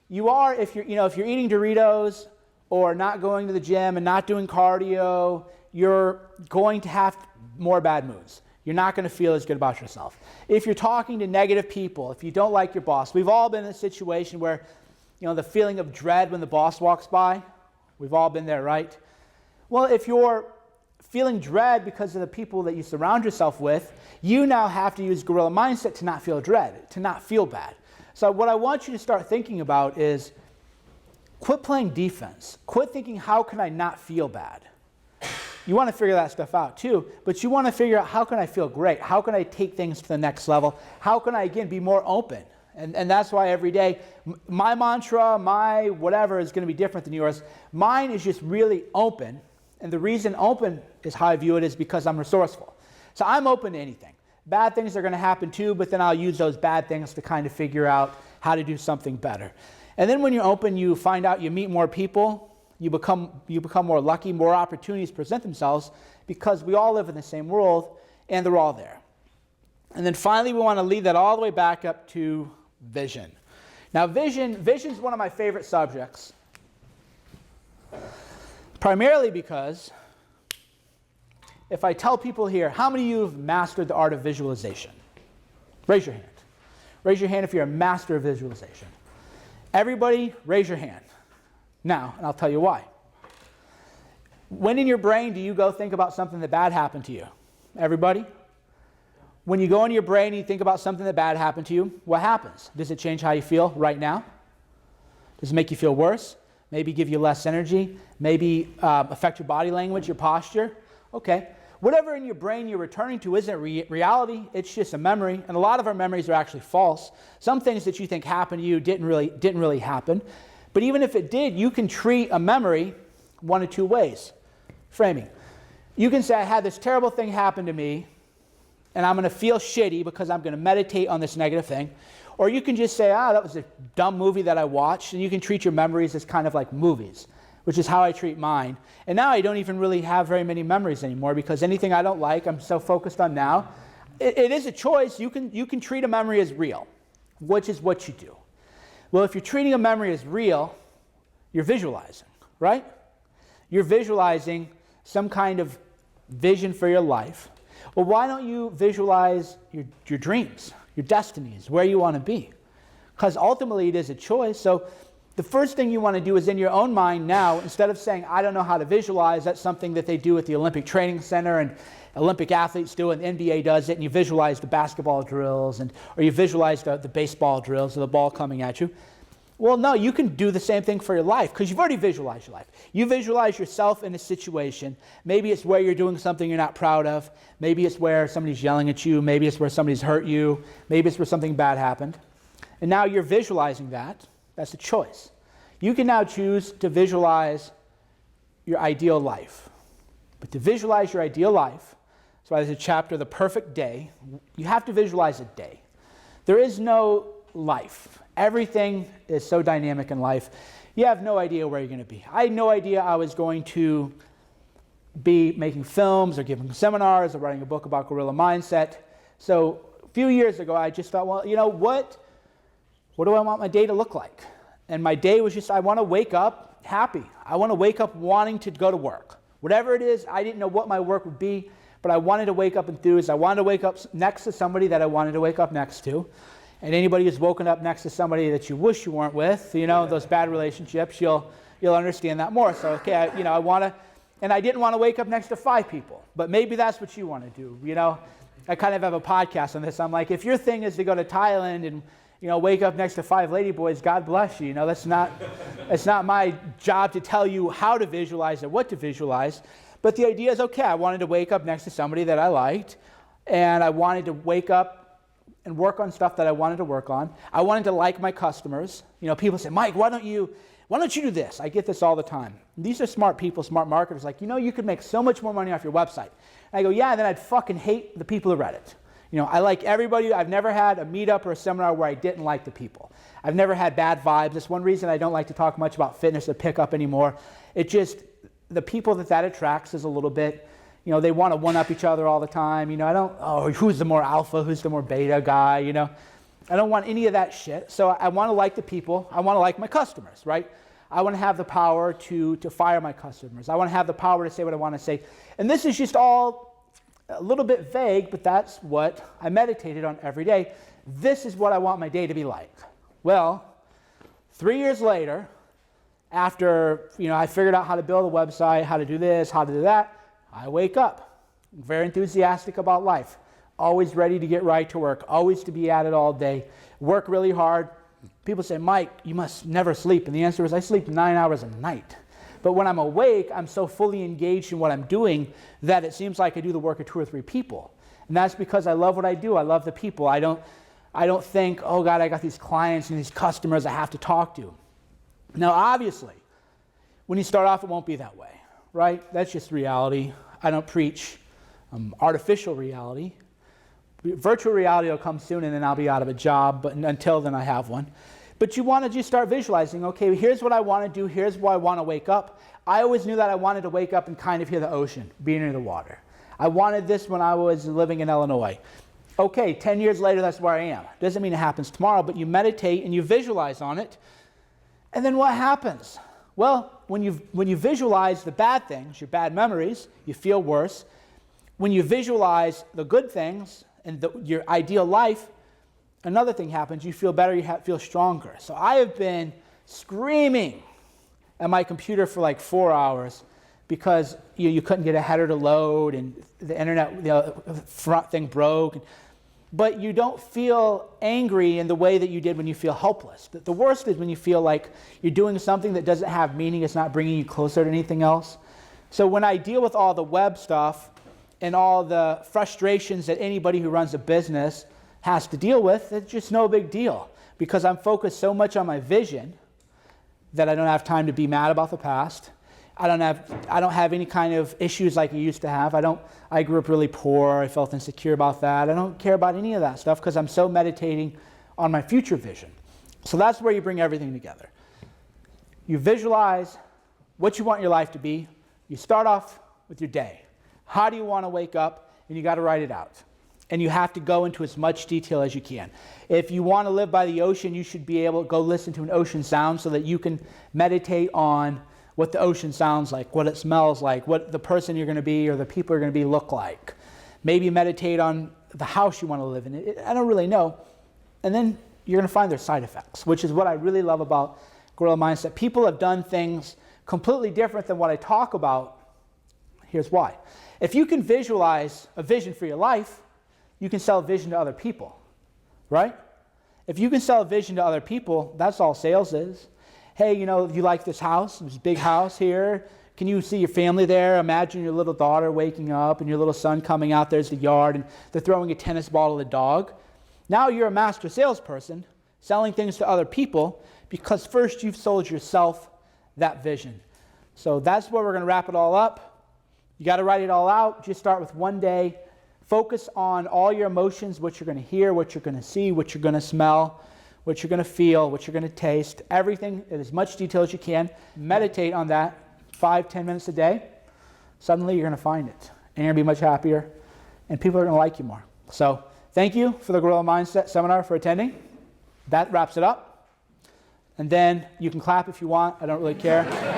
You are, if you're eating Doritos or not going to the gym and not doing cardio, you're going to have more bad moods. You're not going to feel as good about yourself. If you're talking to negative people, if you don't like your boss, we've all been in a situation where, the feeling of dread when the boss walks by, we've all been there, right? Well, if you're feeling dread because of the people that you surround yourself with, you now have to use gorilla mindset to not feel dread, to not feel bad. So what I want you to start thinking about is quit playing defense. Quit thinking, how can I not feel bad? You want to figure that stuff out too, but you want to figure out, how can I feel great? How can I take things to the next level? How can I, again, be more open? And that's why every day, my mantra, my whatever is going to be different than yours. Mine is just really open. And the reason open is how I view it is because I'm resourceful. So I'm open to anything. Bad things are going to happen too, but then I'll use those bad things to kind of figure out how to do something better. And then when you're open, you find out you meet more people, you become more lucky, more opportunities present themselves because we all live in the same world and they're all there. And then finally, we want to lead that all the way back up to vision. Now, vision is one of my favorite subjects, primarily because if I tell people here, how many of you have mastered the art of visualization? Raise your hand. Raise your hand if you're a master of visualization. Everybody, raise your hand. Now, and I'll tell you why. When in your brain do you go think about something that bad happened to you? Everybody? When you go in your brain and you think about something that bad happened to you, what happens? Does it change how you feel right now? Does it make you feel worse? Maybe give you less energy? Maybe affect your body language, your posture? Okay. Whatever in your brain you're returning to isn't reality. It's just a memory. And a lot of our memories are actually false. Some things that you think happened to you didn't really happen. But even if it did, you can treat a memory one of two ways. Framing. You can say, I had this terrible thing happen to me, and I'm going to feel shitty because I'm going to meditate on this negative thing. Or you can just say, that was a dumb movie that I watched, and you can treat your memories as kind of like movies, which is how I treat mine. And now I don't even really have very many memories anymore because anything I don't like, I'm so focused on now. It is a choice. You can treat a memory as real, which is what you do. Well, if you're treating a memory as real, you're visualizing, right? You're visualizing some kind of vision for your life. Well, why don't you visualize your dreams, your destinies, where you want to be? Because ultimately it is a choice. So the first thing you want to do is in your own mind now, instead of saying, I don't know how to visualize, that's something that they do at the Olympic Training Center and Olympic athletes do, and the NBA does it, and you visualize the basketball drills, or you visualize the baseball drills, or the ball coming at you. Well, no, you can do the same thing for your life, because you've already visualized your life. You visualize yourself in a situation. Maybe it's where you're doing something you're not proud of. Maybe it's where somebody's yelling at you. Maybe it's where somebody's hurt you. Maybe it's where something bad happened. And now you're visualizing that. That's a choice. You can now choose to visualize your ideal life. But to visualize your ideal life, that's why there's a chapter, The Perfect Day. You have to visualize a day. There is no life. Everything is so dynamic in life. You have no idea where you're going to be. I had no idea I was going to be making films or giving seminars or writing a book about guerrilla mindset. So a few years ago, I just thought, well, you know, what do I want my day to look like? And my day was just, I want to wake up happy. I want to wake up wanting to go to work. Whatever it is, I didn't know what my work would be, but I wanted to wake up enthused. I wanted to wake up next to somebody that I wanted to wake up next to. And anybody who's woken up next to somebody that you wish you weren't with, you know, those bad relationships, you'll understand that more. So, okay, I want to, and I didn't want to wake up next to 5 people, but maybe that's what you want to do, you know. I kind of have a podcast on this. I'm like, if your thing is to go to Thailand and, you know, wake up next to 5 ladyboys, God bless you. You know, it's not my job to tell you how to visualize or what to visualize. But the idea is, okay, I wanted to wake up next to somebody that I liked, and I wanted to wake up and work on stuff that I wanted to work on. I wanted to like my customers. You know, people say, Mike, why don't you do this? I get this all the time. And these are smart people, smart marketers, like, you know, you could make so much more money off your website. And I go, yeah, and then I'd fucking hate the people who read it. You know, I like everybody. I've never had a meetup or a seminar where I didn't like the people. I've never had bad vibes. That's one reason I don't like to talk much about fitness or pickup anymore. It just, the people that attracts is a little bit, you know, they want to one-up each other all the time. You know, who's the more alpha, who's the more beta guy, you know. I don't want any of that shit. So I want to like the people. I want to like my customers, right? I want to have the power to fire my customers. I want to have the power to say what I want to say. And this is just all a little bit vague, but that's what I meditated on every day. This is what I want my day to be like. Well, 3 years later, after, you know, I figured out how to build a website, how to do this, how to do that, I wake up very enthusiastic about life, always ready to get right to work, always to be at it all day, work really hard. People say, Mike, you must never sleep. And the answer is I sleep 9 hours a night. But when I'm awake, I'm so fully engaged in what I'm doing that it seems like I do the work of 2 or 3 people. And that's because I love what I do. I love the people. I don't think, oh God, I got these clients and these customers I have to talk to. Now, obviously, when you start off, it won't be that way, right? That's just reality. I don't preach artificial reality. Virtual reality will come soon, and then I'll be out of a job, but until then, I have one. But you want to just start visualizing, okay, here's what I want to do, here's why I want to wake up. I always knew that I wanted to wake up and kind of hear the ocean, be near the water. I wanted this when I was living in Illinois. Okay, 10 years later, that's where I am. Doesn't mean it happens tomorrow, but you meditate and you visualize on it. And then what happens? Well, when you visualize the bad things, your bad memories, you feel worse. When you visualize the good things and your ideal life, another thing happens. You feel better, you feel stronger. So I have been screaming at my computer for like 4 hours because you couldn't get a header to load and the internet, the front thing broke. But you don't feel angry in the way that you did when you feel helpless. The worst is when you feel like you're doing something that doesn't have meaning, it's not bringing you closer to anything else. So when I deal with all the web stuff and all the frustrations that anybody who runs a business has to deal with, it's just no big deal because I'm focused so much on my vision that I don't have time to be mad about the past. I don't have any kind of issues like I used to have. I grew up really poor. I felt insecure about that. I don't care about any of that stuff because I'm so meditating on my future vision. So that's where you bring everything together. You visualize what you want your life to be. You start off with your day. How do you want to wake up? And you got to write it out. And you have to go into as much detail as you can. If you want to live by the ocean, you should be able to go listen to an ocean sound so that you can meditate on what the ocean sounds like, what it smells like, what the person you're going to be or the people you're going to be look like. Maybe meditate on the house you want to live in. I don't really know. And then you're going to find their side effects, which is what I really love about Gorilla Mindset. People have done things completely different than what I talk about. Here's why. If you can visualize a vision for your life, you can sell a vision to other people, right? If you can sell a vision to other people, that's all sales is. Hey, you know, you like this house, this big house here. Can you see your family there? Imagine your little daughter waking up and your little son coming out. There's the yard, and they're throwing a tennis ball at the dog. Now you're a master salesperson selling things to other people because first you've sold yourself that vision. So that's where we're going to wrap it all up. You got to write it all out. Just start with one day. Focus on all your emotions, what you're going to hear, what you're going to see, what you're going to smell, what you're going to feel, what you're going to taste, everything in as much detail as you can. Meditate on that 5-10 minutes a day. Suddenly you're going to find it. And you're going to be much happier. And people are going to like you more. So thank you for the Gorilla Mindset seminar for attending. That wraps it up. And then you can clap if you want. I don't really care.